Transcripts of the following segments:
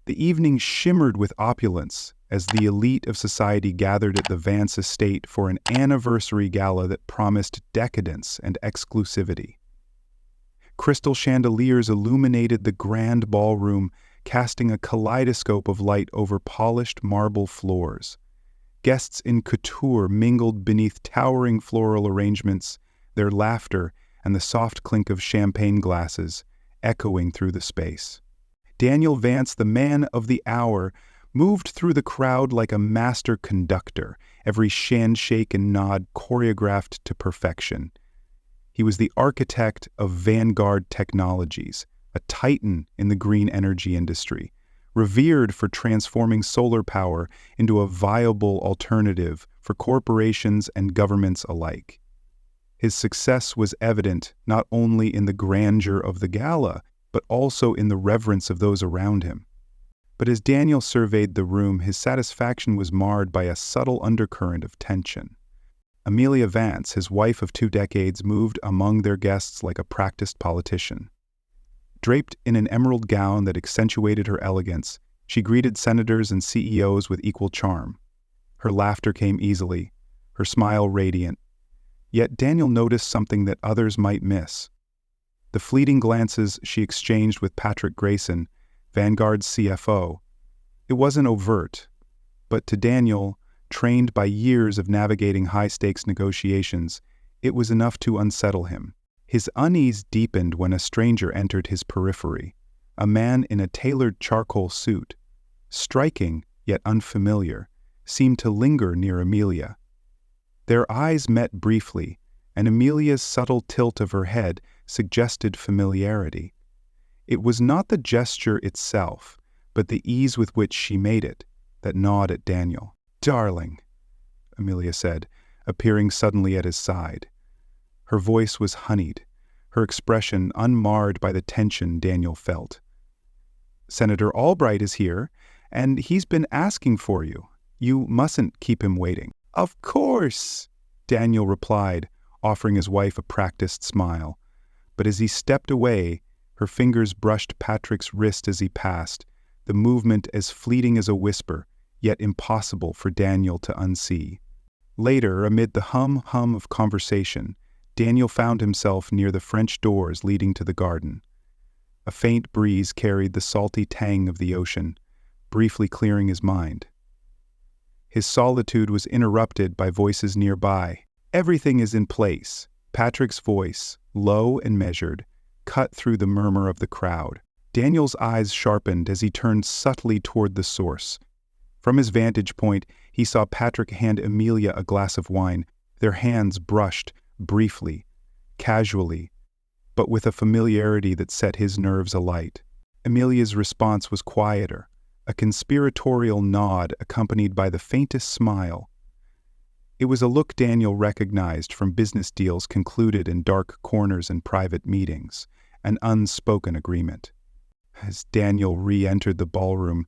The evening shimmered with opulence as the elite of society gathered at the Vance estate for an anniversary gala that promised decadence and exclusivity. Crystal chandeliers illuminated the grand ballroom, casting a kaleidoscope of light over polished marble floors. Guests in couture mingled beneath towering floral arrangements, their laughter and the soft clink of champagne glasses echoing through the space. Daniel Vance, the man of the hour, moved through the crowd like a master conductor, every handshake and nod choreographed to perfection. He was the architect of Vanguard Technologies, a titan in the green energy industry, revered for transforming solar power into a viable alternative for corporations and governments alike. His success was evident not only in the grandeur of the gala, but also in the reverence of those around him. But as Daniel surveyed the room, his satisfaction was marred by a subtle undercurrent of tension. Amelia Vance, his wife of 2 decades, moved among their guests like a practiced politician. Draped in an emerald gown that accentuated her elegance, she greeted senators and CEOs with equal charm. Her laughter came easily, her smile radiant. Yet Daniel noticed something that others might miss. The fleeting glances she exchanged with Patrick Grayson, Vanguard's CFO. It wasn't overt, but to Daniel, trained by years of navigating high-stakes negotiations, it was enough to unsettle him. His unease deepened when a stranger entered his periphery, a man in a tailored charcoal suit. Striking, yet unfamiliar, seemed to linger near Amelia. Their eyes met briefly, and Amelia's subtle tilt of her head suggested familiarity. It was not the gesture itself, but the ease with which she made it, that gnawed at Daniel. "Darling," Amelia said, appearing suddenly at his side. Her voice was honeyed, her expression unmarred by the tension Daniel felt. "Senator Albright is here, and he's been asking for you. You mustn't keep him waiting." "Of course," Daniel replied, offering his wife a practiced smile. But as he stepped away, her fingers brushed Patrick's wrist as he passed, the movement as fleeting as a whisper, yet impossible for Daniel to unsee. Later, amid the hum of conversation, Daniel found himself near the French doors leading to the garden. A faint breeze carried the salty tang of the ocean, briefly clearing his mind. His solitude was interrupted by voices nearby. "Everything is in place." Patrick's voice, low and measured, cut through the murmur of the crowd. Daniel's eyes sharpened as he turned subtly toward the source. From his vantage point, he saw Patrick hand Amelia a glass of wine. Their hands brushed, briefly, casually, but with a familiarity that set his nerves alight. Amelia's response was quieter, a conspiratorial nod accompanied by the faintest smile. It was a look Daniel recognized from business deals concluded in dark corners and private meetings, an unspoken agreement. As Daniel re-entered the ballroom,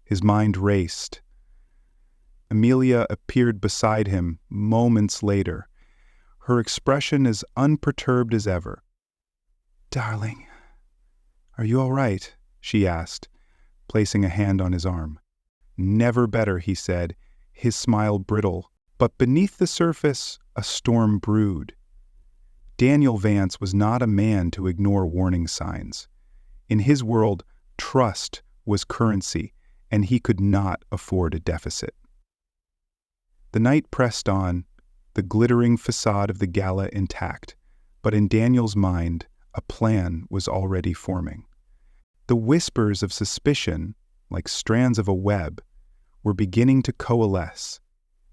his mind raced. Amelia appeared beside him moments later, her expression as unperturbed as ever. "Darling, are you all right?" she asked, placing a hand on his arm. "Never better," he said, his smile brittle, but beneath the surface, a storm brewed. Daniel Vance was not a man to ignore warning signs. In his world, trust was currency, and he could not afford a deficit. The night pressed on, the glittering facade of the gala intact, but in Daniel's mind, a plan was already forming. The whispers of suspicion, like strands of a web, were beginning to coalesce.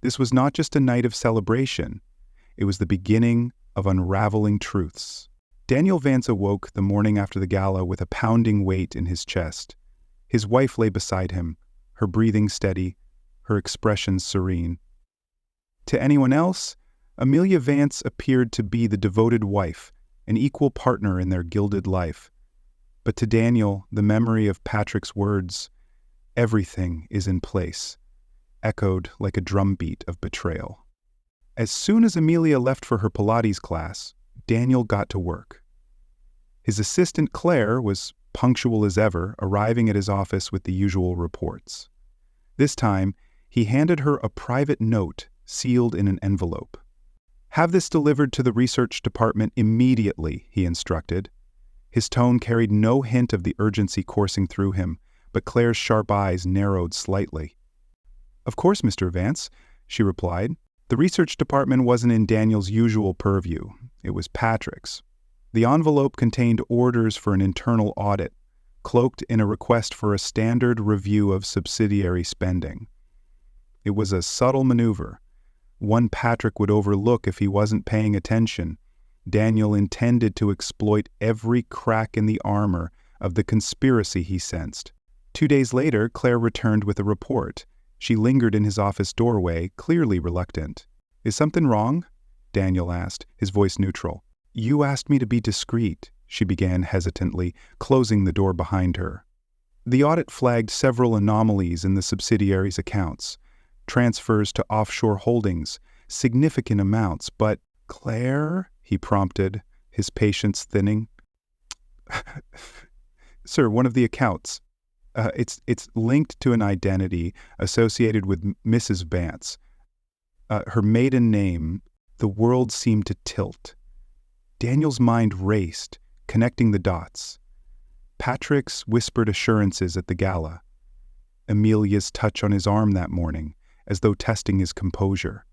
This was not just a night of celebration, it was the beginning of unraveling truths. Daniel Vance awoke the morning after the gala with a pounding weight in his chest. His wife lay beside him, her breathing steady, her expression serene. To anyone else, Amelia Vance appeared to be the devoted wife, an equal partner in their gilded life. But to Daniel, the memory of Patrick's words, "Everything is in place," echoed like a drumbeat of betrayal. As soon as Amelia left for her Pilates class, Daniel got to work. His assistant Claire was punctual as ever, arriving at his office with the usual reports. This time, he handed her a private note sealed in an envelope. "Have this delivered to the research department immediately," he instructed. His tone carried no hint of the urgency coursing through him, but Claire's sharp eyes narrowed slightly. "Of course, Mr. Vance," she replied. The research department wasn't in Daniel's usual purview. It was Patrick's. The envelope contained orders for an internal audit, cloaked in a request for a standard review of subsidiary spending. It was a subtle maneuver, one Patrick would overlook if he wasn't paying attention. Daniel intended to exploit every crack in the armor of the conspiracy he sensed. 2 days later, Claire returned with a report. She lingered in his office doorway, clearly reluctant. "Is something wrong?" Daniel asked, his voice neutral. "You asked me to be discreet," she began hesitantly, closing the door behind her. The audit flagged several anomalies in the subsidiary's accounts. Transfers to offshore holdings, significant amounts, but "Claire?" he prompted, his patience thinning. "Sir, one of the accounts. It's linked to an identity associated with Mrs. Vance. Her maiden name." The world seemed to tilt. Daniel's mind raced, connecting the dots. Patrick's whispered assurances at the gala. Amelia's touch on his arm that morning, as though testing his composure.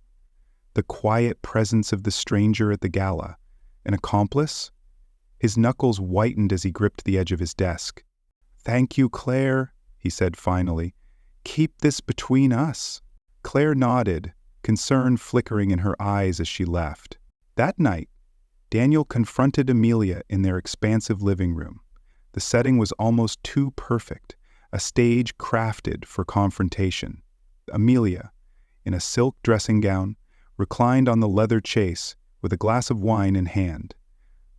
The quiet presence of the stranger at the gala. An accomplice? His knuckles whitened as he gripped the edge of his desk. "Thank you, Claire," he said finally. "Keep this between us." Claire nodded, concern flickering in her eyes as she left. That night, Daniel confronted Amelia in their expansive living room. The setting was almost too perfect, a stage crafted for confrontation. Amelia, in a silk dressing gown, reclined on the leather chase with a glass of wine in hand.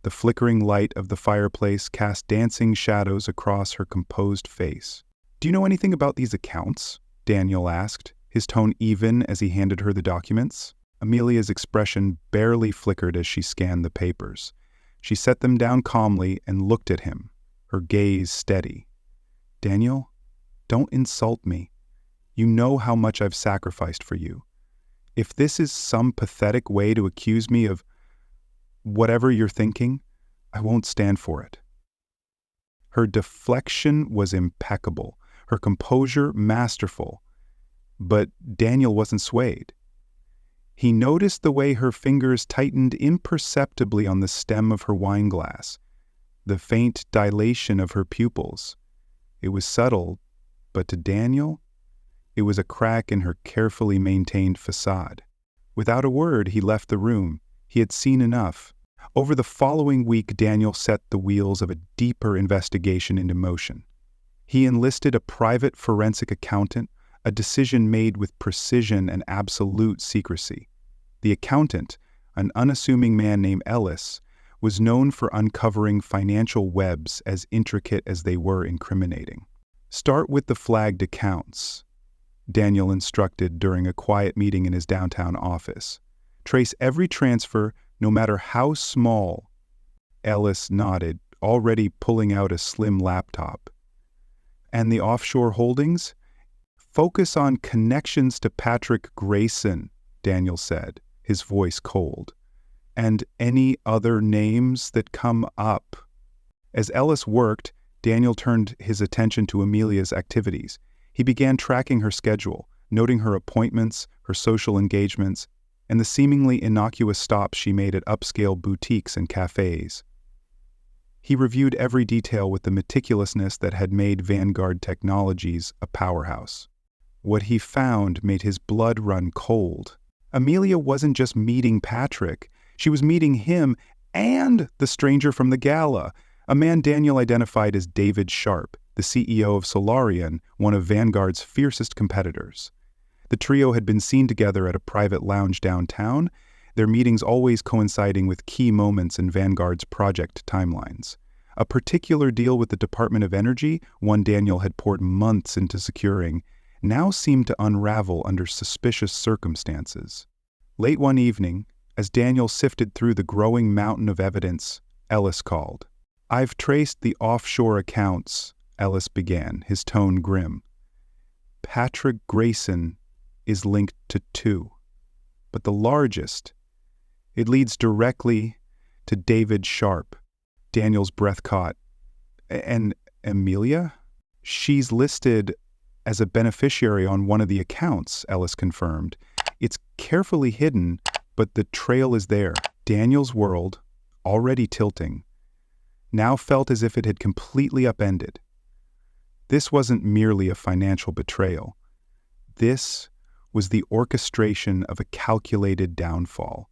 The flickering light of the fireplace cast dancing shadows across her composed face. "Do you know anything about these accounts?" Daniel asked, his tone even as he handed her the documents. Amelia's expression barely flickered as she scanned the papers. She set them down calmly and looked at him, her gaze steady. "Daniel, don't insult me. You know how much I've sacrificed for you. If this is some pathetic way to accuse me of whatever you're thinking, I won't stand for it." Her deflection was impeccable, her composure masterful, but Daniel wasn't swayed. He noticed the way her fingers tightened imperceptibly on the stem of her wineglass, the faint dilation of her pupils. It was subtle, but to Daniel, it was a crack in her carefully maintained facade. Without a word, he left the room. He had seen enough. Over the following week, Daniel set the wheels of a deeper investigation into motion. He enlisted a private forensic accountant, a decision made with precision and absolute secrecy. The accountant, an unassuming man named Ellis, was known for uncovering financial webs as intricate as they were incriminating. "Start with the flagged accounts," Daniel instructed during a quiet meeting in his downtown office. "Trace every transfer, no matter how small." Ellis nodded, already pulling out a slim laptop. "And the offshore holdings? Focus on connections to Patrick Grayson," Daniel said, his voice cold. "And any other names that come up." As Ellis worked, Daniel turned his attention to Amelia's activities. He began tracking her schedule, noting her appointments, her social engagements, and the seemingly innocuous stops she made at upscale boutiques and cafes. He reviewed every detail with the meticulousness that had made Vanguard Technologies a powerhouse. What he found made his blood run cold. Amelia wasn't just meeting Patrick, she was meeting him and the stranger from the gala, a man Daniel identified as David Sharp, the CEO of Solarian, one of Vanguard's fiercest competitors. The trio had been seen together at a private lounge downtown, their meetings always coinciding with key moments in Vanguard's project timelines. A particular deal with the Department of Energy, one Daniel had poured months into securing, now seemed to unravel under suspicious circumstances. Late one evening, as Daniel sifted through the growing mountain of evidence, Ellis called. I've traced the offshore accounts, Ellis began, his tone grim. Patrick Grayson is linked to two, but the largest, it leads directly to David Sharp. Daniel's breath caught. And Amelia? She's listed as a beneficiary on one of the accounts, Ellis confirmed. It's carefully hidden, but the trail is there. Daniel's world, already tilting, now felt as if it had completely upended. This wasn't merely a financial betrayal. This was the orchestration of a calculated downfall.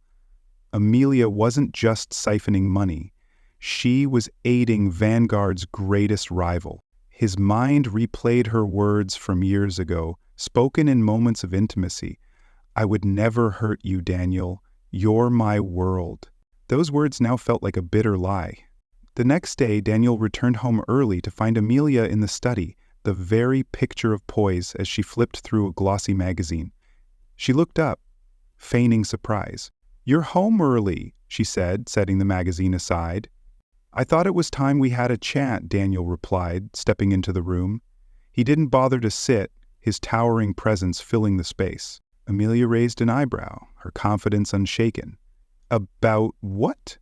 Amelia wasn't just siphoning money. She was aiding Vanguard's greatest rival. His mind replayed her words from years ago, spoken in moments of intimacy. I would never hurt you, Daniel. You're my world. Those words now felt like a bitter lie. The next day, Daniel returned home early to find Amelia in the study, the very picture of poise as she flipped through a glossy magazine. She looked up, feigning surprise. You're home early, she said, setting the magazine aside. I thought it was time we had a chat, Daniel replied, stepping into the room. He didn't bother to sit, his towering presence filling the space. Amelia raised an eyebrow, her confidence unshaken. About what?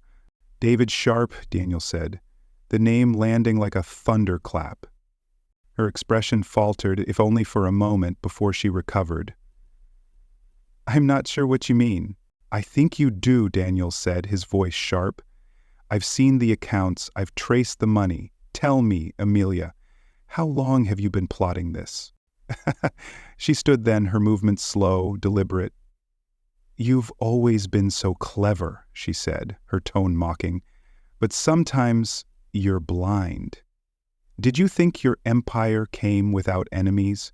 David Sharp, Daniel said, the name landing like a thunderclap. Her expression faltered, if only for a moment, before she recovered. I'm not sure what you mean. I think you do, Daniel said, his voice sharp. I've seen the accounts. I've traced the money. Tell me, Amelia, how long have you been plotting this? She stood then, her movements slow, deliberate. You've always been so clever, she said, her tone mocking. But sometimes you're blind. Did you think your empire came without enemies?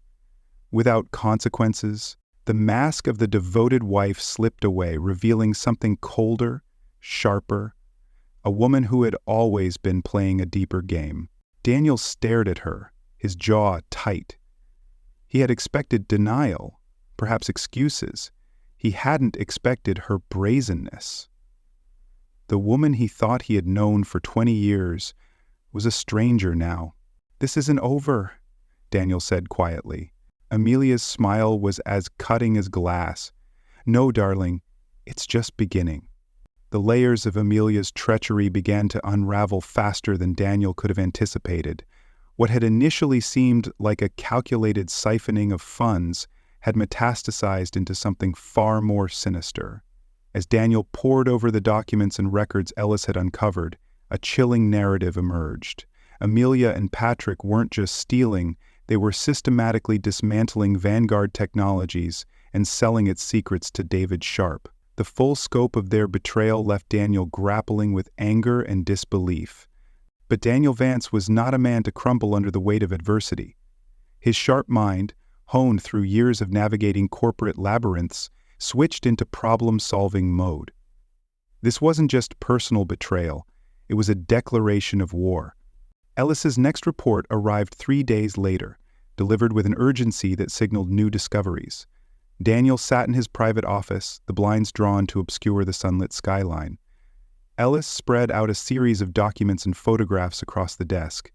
Without consequences? The mask of the devoted wife slipped away, revealing something colder, sharper, a woman who had always been playing a deeper game. Daniel stared at her, his jaw tight. He had expected denial, perhaps excuses. He hadn't expected her brazenness. The woman he thought he had known for 20 years was a stranger now. This isn't over, Daniel said quietly. Amelia's smile was as cutting as glass. No, darling, it's just beginning. The layers of Amelia's treachery began to unravel faster than Daniel could have anticipated. What had initially seemed like a calculated siphoning of funds had metastasized into something far more sinister. As Daniel pored over the documents and records Ellis had uncovered, a chilling narrative emerged. Amelia and Patrick weren't just stealing, they were systematically dismantling Vanguard Technologies and selling its secrets to David Sharp. The full scope of their betrayal left Daniel grappling with anger and disbelief. But Daniel Vance was not a man to crumble under the weight of adversity. His sharp mind, honed through years of navigating corporate labyrinths, switched into problem-solving mode. This wasn't just personal betrayal, it was a declaration of war. Ellis's next report arrived 3 days later, delivered with an urgency that signaled new discoveries. Daniel sat in his private office, the blinds drawn to obscure the sunlit skyline. Ellis spread out a series of documents and photographs across the desk.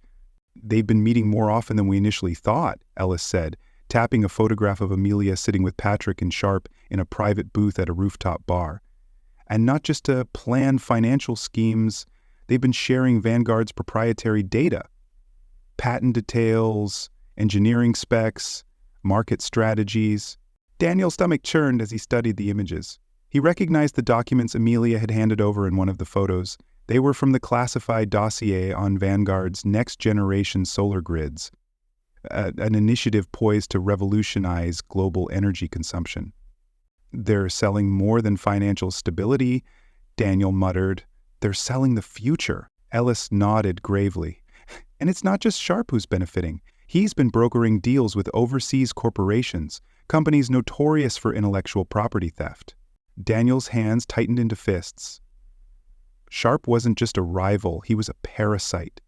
They've been meeting more often than we initially thought, Ellis said, tapping a photograph of Amelia sitting with Patrick and Sharp in a private booth at a rooftop bar. And not just to plan financial schemes, they've been sharing Vanguard's proprietary data. Patent details, engineering specs, market strategies. Daniel's stomach churned as he studied the images. He recognized the documents Amelia had handed over in one of the photos. They were from the classified dossier on Vanguard's next-generation solar grids, an initiative poised to revolutionize global energy consumption. They're selling more than financial stability, Daniel muttered. They're selling the future. Ellis nodded gravely. And it's not just Sharp who's benefiting. He's been brokering deals with overseas corporations, companies notorious for intellectual property theft. Daniel's hands tightened into fists. Sharp wasn't just a rival, he was a parasite,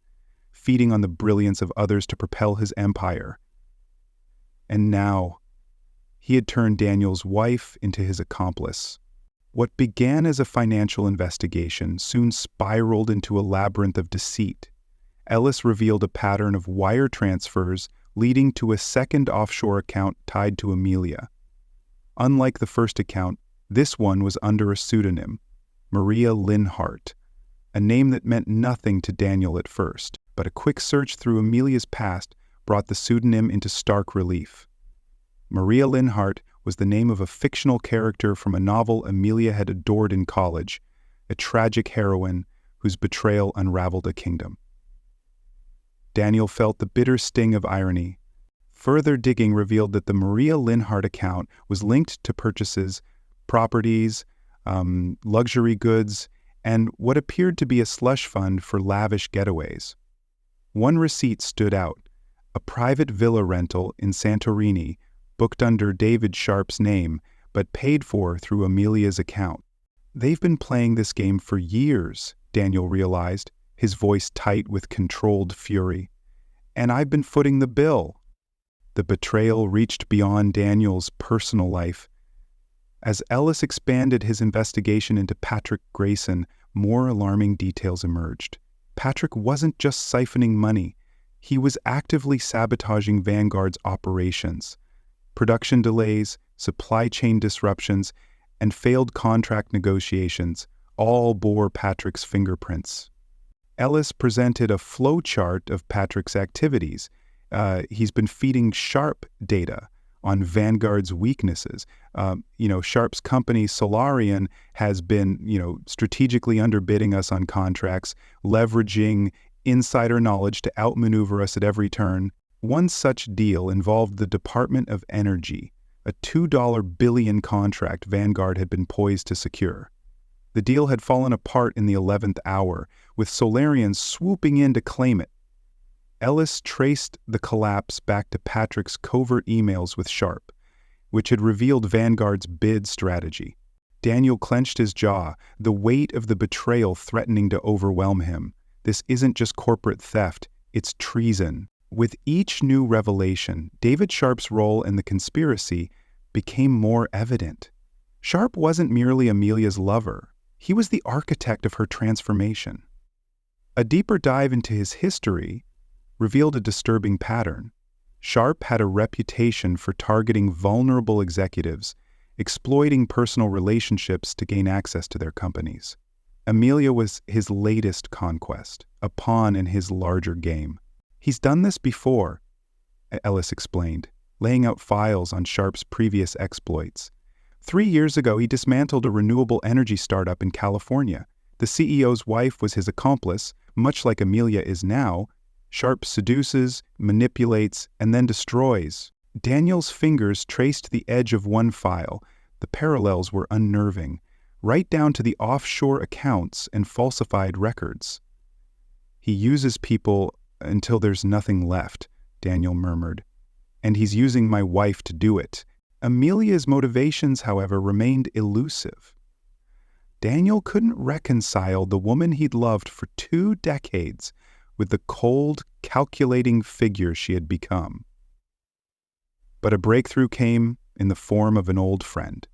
feeding on the brilliance of others to propel his empire. And now, he had turned Daniel's wife into his accomplice. What began as a financial investigation soon spiraled into a labyrinth of deceit. Ellis revealed a pattern of wire transfers leading to a second offshore account tied to Amelia. Unlike the first account, this one was under a pseudonym, Maria Linhart, a name that meant nothing to Daniel at first, but a quick search through Amelia's past brought the pseudonym into stark relief. Maria Linhart was the name of a fictional character from a novel Amelia had adored in college, a tragic heroine whose betrayal unraveled a kingdom. Daniel felt the bitter sting of irony. Further digging revealed that the Maria Linhart account was linked to purchases, properties, luxury goods, and what appeared to be a slush fund for lavish getaways. One receipt stood out, a private villa rental in Santorini, booked under David Sharp's name, but paid for through Amelia's account. They've been playing this game for years, Daniel realized, his voice tight with controlled fury. And I've been footing the bill. The betrayal reached beyond Daniel's personal life. As Ellis expanded his investigation into Patrick Grayson, more alarming details emerged. Patrick wasn't just siphoning money. He was actively sabotaging Vanguard's operations. Production delays, supply chain disruptions, and failed contract negotiations all bore Patrick's fingerprints. Ellis presented a flowchart of Patrick's activities. He's been feeding Sharp data on Vanguard's weaknesses. Sharp's company, Solarian, has been, strategically underbidding us on contracts, leveraging insider knowledge to outmaneuver us at every turn. One such deal involved the Department of Energy, a $2 billion contract Vanguard had been poised to secure. The deal had fallen apart in the 11th hour, with Solarian swooping in to claim it. Ellis traced the collapse back to Patrick's covert emails with Sharp, which had revealed Vanguard's bid strategy. Daniel clenched his jaw, the weight of the betrayal threatening to overwhelm him. This isn't just corporate theft, it's treason. With each new revelation, David Sharp's role in the conspiracy became more evident. Sharp wasn't merely Amelia's lover. He was the architect of her transformation. A deeper dive into his history revealed a disturbing pattern. Sharp had a reputation for targeting vulnerable executives, exploiting personal relationships to gain access to their companies. Amelia was his latest conquest, a pawn in his larger game. He's done this before, Ellis explained, laying out files on Sharp's previous exploits. 3 years ago, he dismantled a renewable energy startup in California. The CEO's wife was his accomplice, much like Amelia is now. Sharp seduces, manipulates, and then destroys. Daniel's fingers traced the edge of one file. The parallels were unnerving, right down to the offshore accounts and falsified records. He uses people until there's nothing left, Daniel murmured. And he's using my wife to do it. Amelia's motivations, however, remained elusive. Daniel couldn't reconcile the woman he'd loved for 2 decades with the cold, calculating figure she had become. But a breakthrough came in the form of an old friend.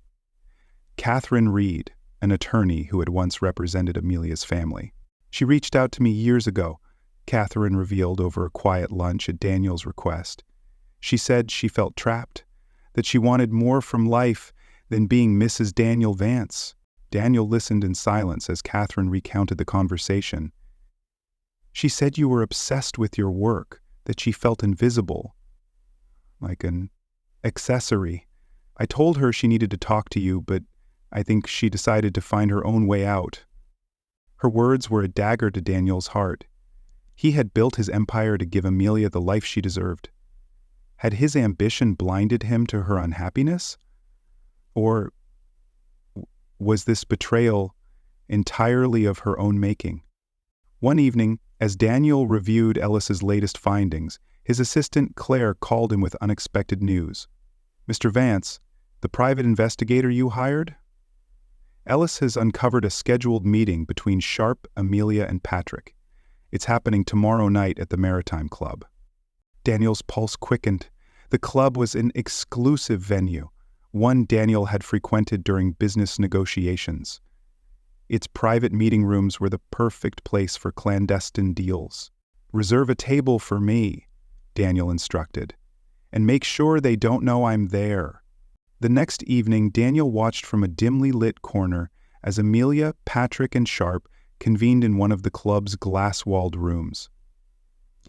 Catherine Reed, an attorney who had once represented Amelia's family. She reached out to me years ago, Catherine revealed over a quiet lunch at Daniel's request. She said she felt trapped, that she wanted more from life than being Mrs. Daniel Vance. Daniel listened in silence as Catherine recounted the conversation. She said you were obsessed with your work, that she felt invisible, like an accessory. I told her she needed to talk to you, but I think she decided to find her own way out. Her words were a dagger to Daniel's heart. He had built his empire to give Amelia the life she deserved. Had his ambition blinded him to her unhappiness? Or was this betrayal entirely of her own making? One evening, as Daniel reviewed Ellis's latest findings, his assistant Claire called him with unexpected news. "Mr. Vance, the private investigator you hired?" Ellis has uncovered a scheduled meeting between Sharp, Amelia, and Patrick. It's happening tomorrow night at the Maritime Club. Daniel's pulse quickened. The club was an exclusive venue, one Daniel had frequented during business negotiations. Its private meeting rooms were the perfect place for clandestine deals. "Reserve a table for me," Daniel instructed, "and make sure they don't know I'm there." The next evening, Daniel watched from a dimly lit corner as Amelia, Patrick, and Sharp convened in one of the club's glass-walled rooms.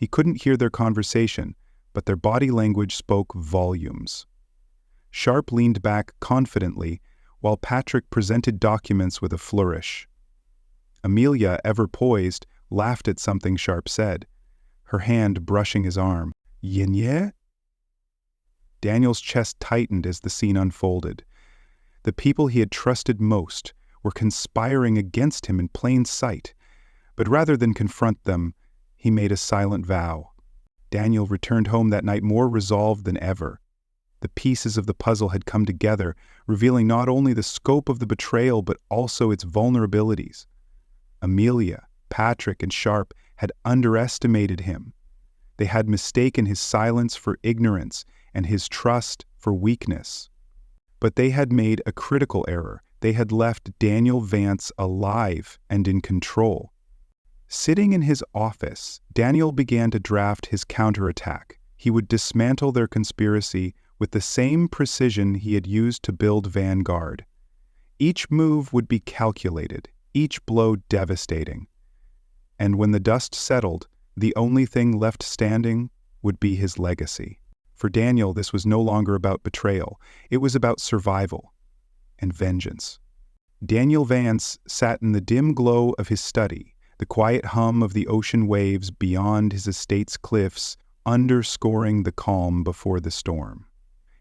He couldn't hear their conversation, but their body language spoke volumes. Sharp leaned back confidently, while Patrick presented documents with a flourish. Amelia, ever poised, laughed at something Sharp said, her hand brushing his arm. "Yenye?" Daniel's chest tightened as the scene unfolded. The people he had trusted most were conspiring against him in plain sight, but rather than confront them, he made a silent vow. Daniel returned home that night more resolved than ever. The pieces of the puzzle had come together, revealing not only the scope of the betrayal but also its vulnerabilities. Amelia, Patrick, and Sharp had underestimated him. They had mistaken his silence for ignorance and his trust for weakness. But they had made a critical error. They had left Daniel Vance alive and in control. Sitting in his office, Daniel began to draft his counterattack. He would dismantle their conspiracy with the same precision he had used to build Vanguard. Each move would be calculated, each blow devastating. And when the dust settled, the only thing left standing would be his legacy. For Daniel, this was no longer about betrayal. It was about survival and vengeance. Daniel Vance sat in the dim glow of his study, the quiet hum of the ocean waves beyond his estate's cliffs, underscoring the calm before the storm.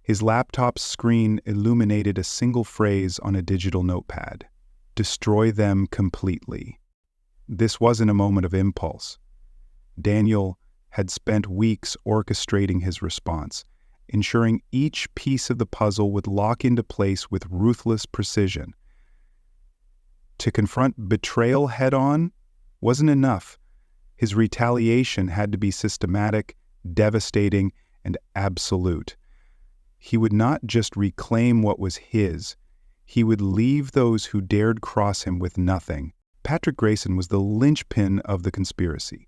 His laptop's screen illuminated a single phrase on a digital notepad: "Destroy them completely." This wasn't a moment of impulse. Daniel had spent weeks orchestrating his response, ensuring each piece of the puzzle would lock into place with ruthless precision. To confront betrayal head-on wasn't enough. His retaliation had to be systematic, devastating, and absolute. He would not just reclaim what was his, he would leave those who dared cross him with nothing. Patrick Grayson was the linchpin of the conspiracy.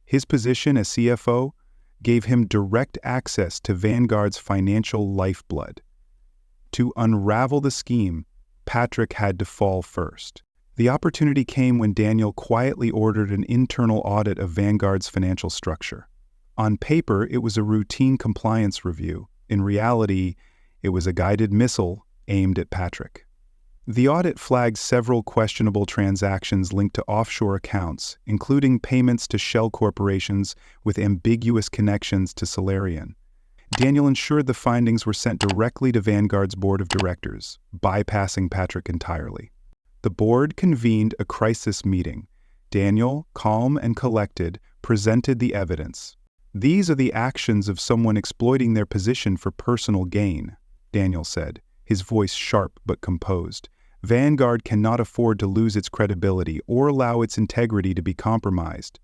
His position as CFO gave him direct access to Vanguard's financial lifeblood. To unravel the scheme, Patrick had to fall first. The opportunity came when Daniel quietly ordered an internal audit of Vanguard's financial structure. On paper, it was a routine compliance review. In reality, it was a guided missile aimed at Patrick. The audit flagged several questionable transactions linked to offshore accounts, including payments to shell corporations with ambiguous connections to Solarian. Daniel ensured the findings were sent directly to Vanguard's board of directors, bypassing Patrick entirely. The board convened a crisis meeting. Daniel, calm and collected, presented the evidence. "These are the actions of someone exploiting their position for personal gain," Daniel said, his voice sharp but composed. "Vanguard cannot afford to lose its credibility or allow its integrity to be compromised."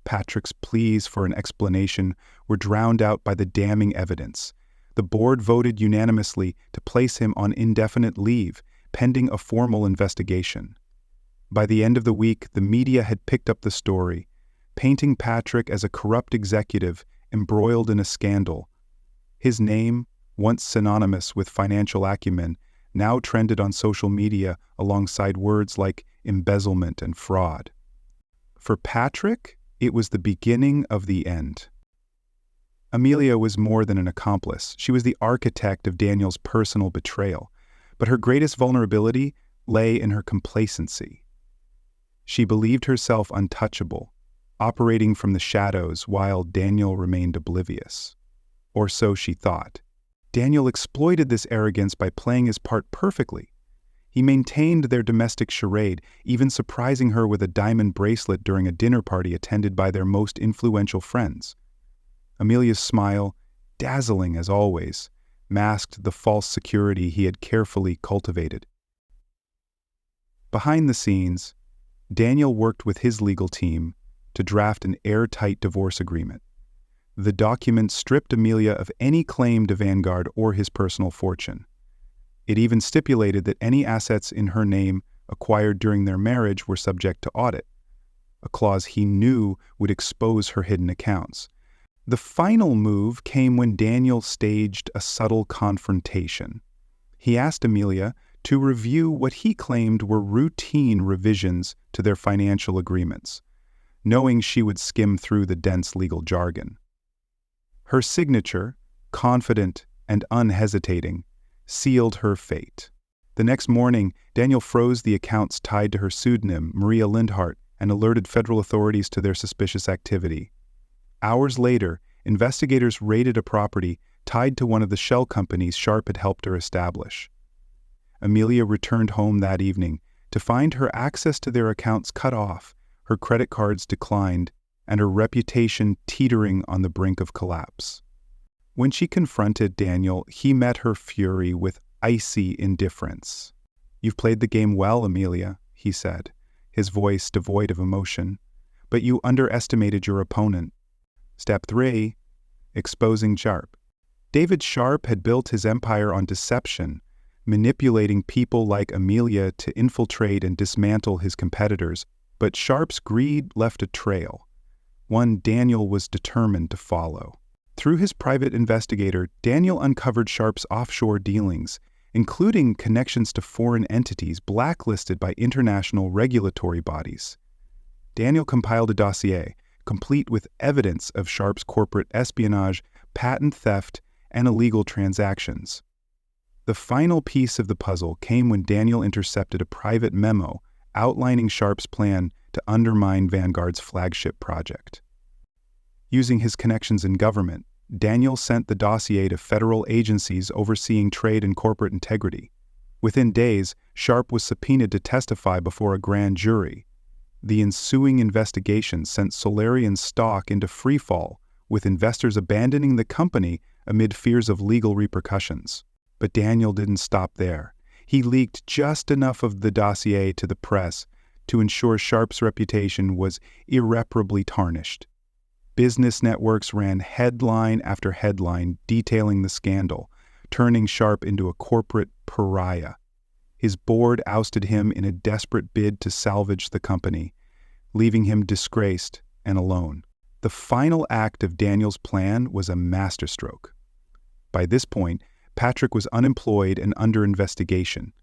Patrick's pleas for an explanation were drowned out by the damning evidence. The board voted unanimously to place him on indefinite leave, pending a formal investigation. By the end of the week, the media had picked up the story, painting Patrick as a corrupt executive embroiled in a scandal. His name, once synonymous with financial acumen, now trended on social media alongside words like embezzlement and fraud. For Patrick, it was the beginning of the end. Amelia was more than an accomplice. She was the architect of Daniel's personal betrayal, but her greatest vulnerability lay in her complacency. She believed herself untouchable, operating from the shadows while Daniel remained oblivious. Or so she thought. Daniel exploited this arrogance by playing his part perfectly. He maintained their domestic charade, even surprising her with a diamond bracelet during a dinner party attended by their most influential friends. Amelia's smile, dazzling as always, masked the false security he had carefully cultivated. Behind the scenes, Daniel worked with his legal team to draft an airtight divorce agreement. The document stripped Ilya of any claim to Vanguard or his personal fortune. It even stipulated that any assets in her name acquired during their marriage were subject to audit, a clause he knew would expose her hidden accounts. The final move came when Daniel staged a subtle confrontation. He asked Ilya to review what he claimed were routine revisions to their financial agreements, knowing she would skim through the dense legal jargon. Her signature, confident and unhesitating, sealed her fate. The next morning, Daniel froze the accounts tied to her pseudonym, Maria Lindhart, and alerted federal authorities to their suspicious activity. Hours later, investigators raided a property tied to one of the shell companies Sharp had helped her establish. Ilya returned home that evening to find her access to their accounts cut off, her credit cards declined, and her reputation teetering on the brink of collapse. When she confronted Daniel, he met her fury with icy indifference. "You've played the game well, Ilya," he said, his voice devoid of emotion, "but you underestimated your opponent." Step 3. Exposing Sharp. David Sharp had built his empire on deception, manipulating people like Ilya to infiltrate and dismantle his competitors, but Sharp's greed left a trail, one Daniel was determined to follow. Through his private investigator, Daniel uncovered Sharp's offshore dealings, including connections to foreign entities blacklisted by international regulatory bodies. Daniel compiled a dossier, complete with evidence of Sharp's corporate espionage, patent theft, and illegal transactions. The final piece of the puzzle came when Daniel intercepted a private memo outlining Sharp's plan to undermine Vanguard's flagship project. Using his connections in government, Daniel sent the dossier to federal agencies overseeing trade and corporate integrity. Within days, Sharp was subpoenaed to testify before a grand jury. The ensuing investigation sent Solarian stock into freefall, with investors abandoning the company amid fears of legal repercussions. But Daniel didn't stop there. He leaked just enough of the dossier to the press to ensure Sharp's reputation was irreparably tarnished. Business networks ran headline after headline detailing the scandal, turning Sharp into a corporate pariah. His board ousted him in a desperate bid to salvage the company, leaving him disgraced and alone. The final act of Daniel's plan was a masterstroke. By this point, Patrick was unemployed and under investigation.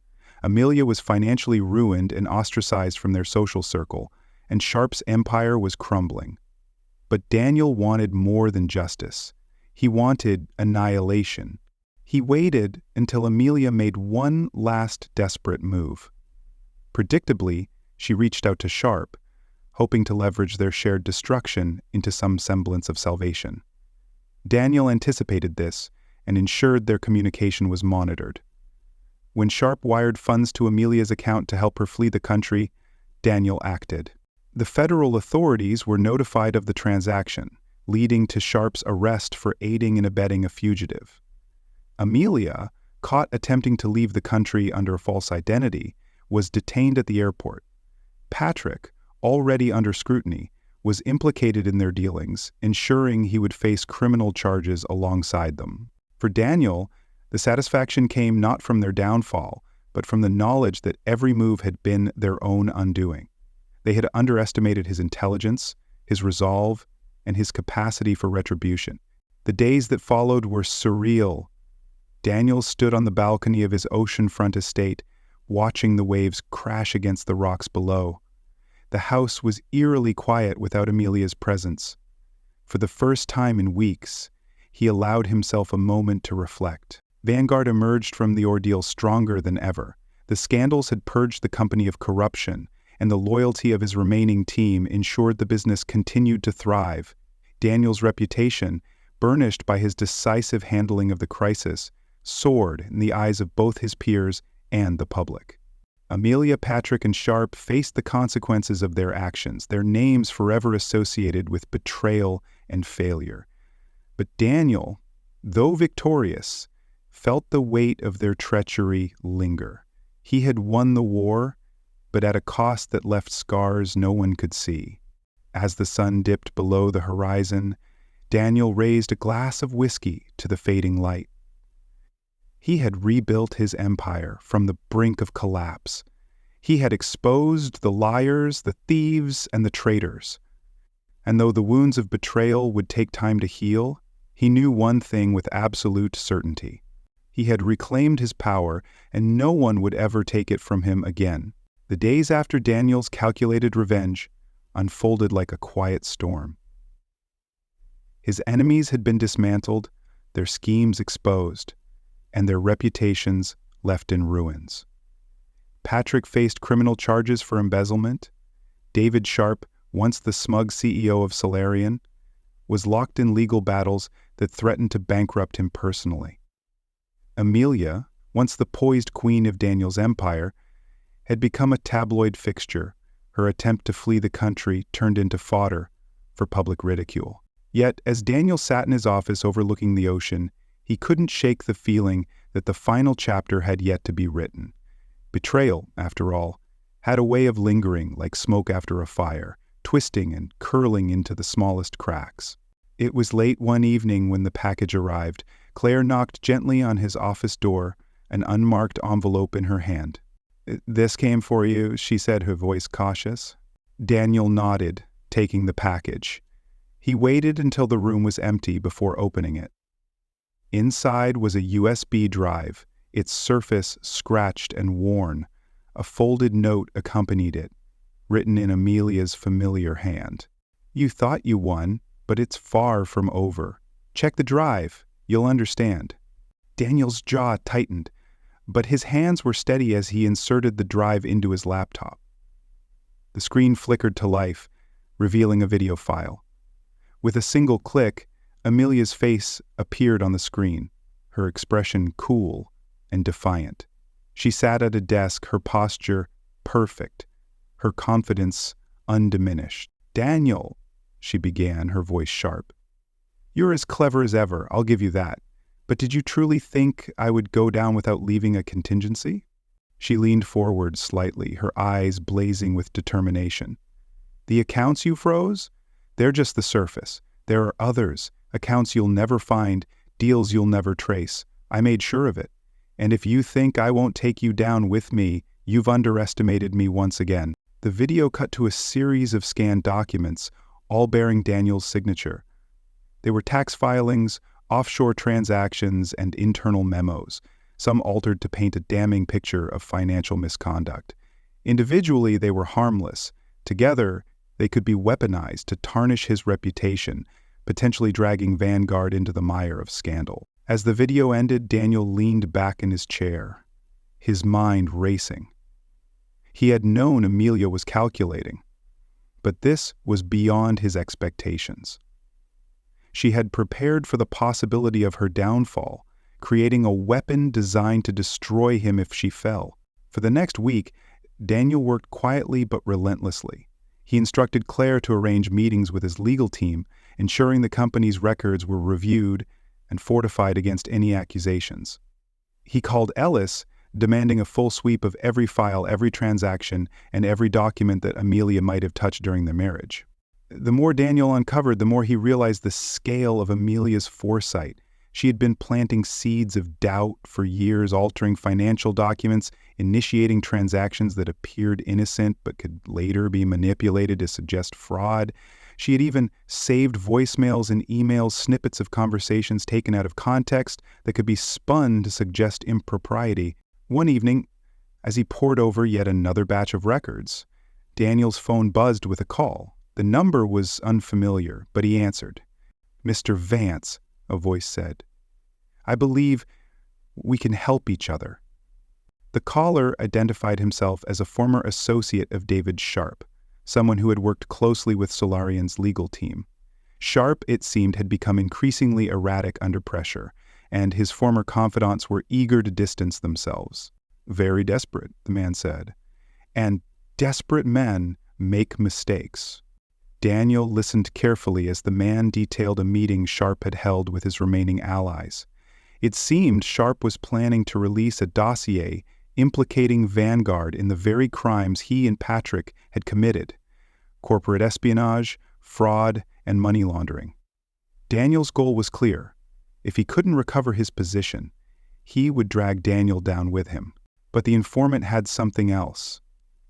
Ilya was financially ruined and ostracized from their social circle, and Sharp's empire was crumbling. But Daniel wanted more than justice. He wanted annihilation. He waited until Ilya made one last desperate move. Predictably, she reached out to Sharp, hoping to leverage their shared destruction into some semblance of salvation. Daniel anticipated this and ensured their communication was monitored. When Sharp wired funds to Ilya's account to help her flee the country, Daniel acted. The federal authorities were notified of the transaction, leading to Sharp's arrest for aiding and abetting a fugitive. Ilya, caught attempting to leave the country under a false identity, was detained at the airport. Patrick, already under scrutiny, was implicated in their dealings, ensuring he would face criminal charges alongside them. For Daniel, the satisfaction came not from their downfall, but from the knowledge that every move had been their own undoing. They had underestimated his intelligence, his resolve, and his capacity for retribution. The days that followed were surreal. Daniel stood on the balcony of his oceanfront estate, watching the waves crash against the rocks below. The house was eerily quiet without Ilya's presence. For the first time in weeks, he allowed himself a moment to reflect. Vanguard emerged from the ordeal stronger than ever. The scandals had purged the company of corruption, and the loyalty of his remaining team ensured the business continued to thrive. Daniel's reputation, burnished by his decisive handling of the crisis, soared in the eyes of both his peers and the public. Ilya, Patrick, and Sharp faced the consequences of their actions, their names forever associated with betrayal and failure. But Daniel, though victorious, felt the weight of their treachery linger. He had won the war, but at a cost that left scars no one could see. As the sun dipped below the horizon, Daniel raised a glass of whiskey to the fading light. He had rebuilt his empire from the brink of collapse. He had exposed the liars, the thieves, and the traitors. And though the wounds of betrayal would take time to heal, he knew one thing with absolute certainty. He had reclaimed his power, and no one would ever take it from him again. The days after Daniel's calculated revenge unfolded like a quiet storm. His enemies had been dismantled, their schemes exposed, and their reputations left in ruins. Patrick faced criminal charges for embezzlement. David Sharp, once the smug CEO of Solarian, was locked in legal battles that threatened to bankrupt him personally. Ilya, once the poised queen of Daniel's empire, had become a tabloid fixture, her attempt to flee the country turned into fodder for public ridicule. Yet, as Daniel sat in his office overlooking the ocean, he couldn't shake the feeling that the final chapter had yet to be written. Betrayal, after all, had a way of lingering like smoke after a fire, twisting and curling into the smallest cracks. It was late one evening when the package arrived. Claire knocked gently on his office door, an unmarked envelope in her hand. "This came for you," she said, her voice cautious. Daniel nodded, taking the package. He waited until the room was empty before opening it. Inside was a USB drive, its surface scratched and worn. A folded note accompanied it, written in Amelia's familiar hand. "You thought you won, but it's far from over. Check the drive. You'll understand." Daniel's jaw tightened, but his hands were steady as he inserted the drive into his laptop. The screen flickered to life, revealing a video file. With a single click, Amelia's face appeared on the screen, her expression cool and defiant. She sat at a desk, her posture perfect, her confidence undiminished. "Daniel," she began, her voice sharp. "You're as clever as ever, I'll give you that. But did you truly think I would go down without leaving a contingency?" She leaned forward slightly, her eyes blazing with determination. "The accounts you froze? They're just the surface. There are others, accounts you'll never find, deals you'll never trace. I made sure of it. And if you think I won't take you down with me, you've underestimated me once again." The video cut to a series of scanned documents, all bearing Daniel's signature. They were tax filings, offshore transactions, and internal memos, some altered to paint a damning picture of financial misconduct. Individually, they were harmless. Together, they could be weaponized to tarnish his reputation, potentially dragging Vanguard into the mire of scandal. As the video ended, Daniel leaned back in his chair, his mind racing. He had known Amelia was calculating, but this was beyond his expectations. She had prepared for the possibility of her downfall, creating a weapon designed to destroy him if she fell. For the next week, Daniel worked quietly but relentlessly. He instructed Claire to arrange meetings with his legal team, ensuring the company's records were reviewed and fortified against any accusations. He called Ellis, demanding a full sweep of every file, every transaction, and every document that Amelia might have touched during their marriage. The more Daniel uncovered, the more he realized the scale of Amelia's foresight. She had been planting seeds of doubt for years, altering financial documents, initiating transactions that appeared innocent but could later be manipulated to suggest fraud. She had even saved voicemails and emails, snippets of conversations taken out of context that could be spun to suggest impropriety. One evening, as he pored over yet another batch of records, Daniel's phone buzzed with a call. The number was unfamiliar, but he answered. "Mr. Vance," a voice said. "I believe we can help each other." The caller identified himself as a former associate of David Sharp, someone who had worked closely with Solarian's legal team. Sharp, it seemed, had become increasingly erratic under pressure, and his former confidants were eager to distance themselves. "Very desperate," the man said. "And desperate men make mistakes." Daniel listened carefully as the man detailed a meeting Sharp had held with his remaining allies. It seemed Sharp was planning to release a dossier implicating Vanguard in the very crimes he and Patrick had committed: corporate espionage, fraud, and money laundering. Daniel's goal was clear. If he couldn't recover his position, he would drag Daniel down with him. But the informant had something else: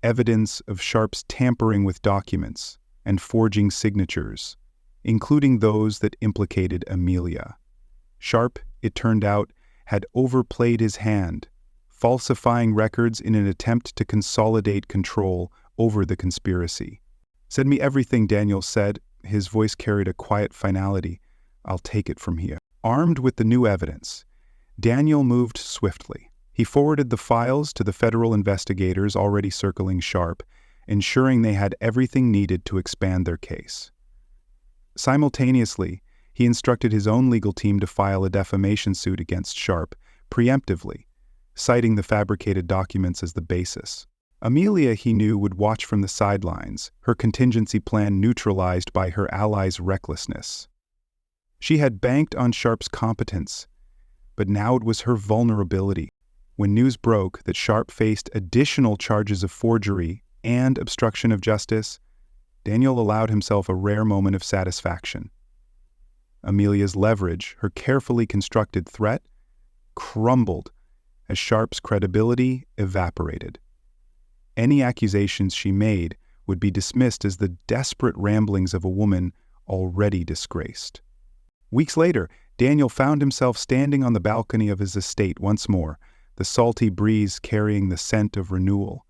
evidence of Sharp's tampering with documents and forging signatures, including those that implicated Ilya. Sharp, it turned out, had overplayed his hand, falsifying records in an attempt to consolidate control over the conspiracy. "Send me everything," Daniel said. His voice carried a quiet finality. "I'll take it from here." Armed with the new evidence, Daniel moved swiftly. He forwarded the files to the federal investigators already circling Sharp, ensuring they had everything needed to expand their case. Simultaneously, he instructed his own legal team to file a defamation suit against Sharp, preemptively, citing the fabricated documents as the basis. Ilya, he knew, would watch from the sidelines, her contingency plan neutralized by her allies' recklessness. She had banked on Sharp's competence, but now it was her vulnerability. When news broke that Sharp faced additional charges of forgery and obstruction of justice, Daniel allowed himself a rare moment of satisfaction. Ilya's leverage, her carefully constructed threat, crumbled as Sharp's credibility evaporated. Any accusations she made would be dismissed as the desperate ramblings of a woman already disgraced. Weeks later, Daniel found himself standing on the balcony of his estate once more, the salty breeze carrying the scent of renewal.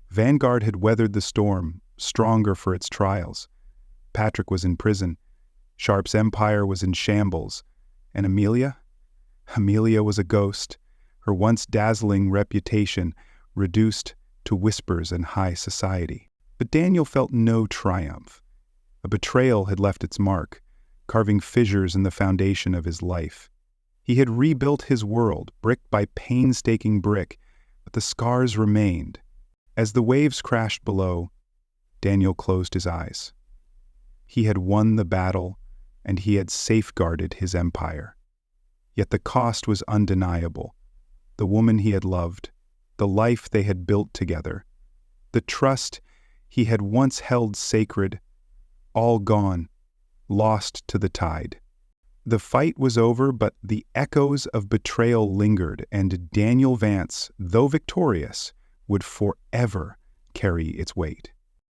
Vanguard had weathered the storm, stronger for its trials. Patrick was in prison. Sharp's empire was in shambles. And Ilya? Ilya was a ghost, her once dazzling reputation reduced to whispers in high society. But Daniel felt no triumph. A betrayal had left its mark, carving fissures in the foundation of his life. He had rebuilt his world, brick by painstaking brick, but the scars remained. As the waves crashed below, Daniel closed his eyes. He had won the battle, and he had safeguarded his empire. Yet the cost was undeniable. The woman he had loved, the life they had built together, the trust he had once held sacred, all gone, lost to the tide. The fight was over, but the echoes of betrayal lingered, and Daniel Vance, though victorious, would forever carry its weight.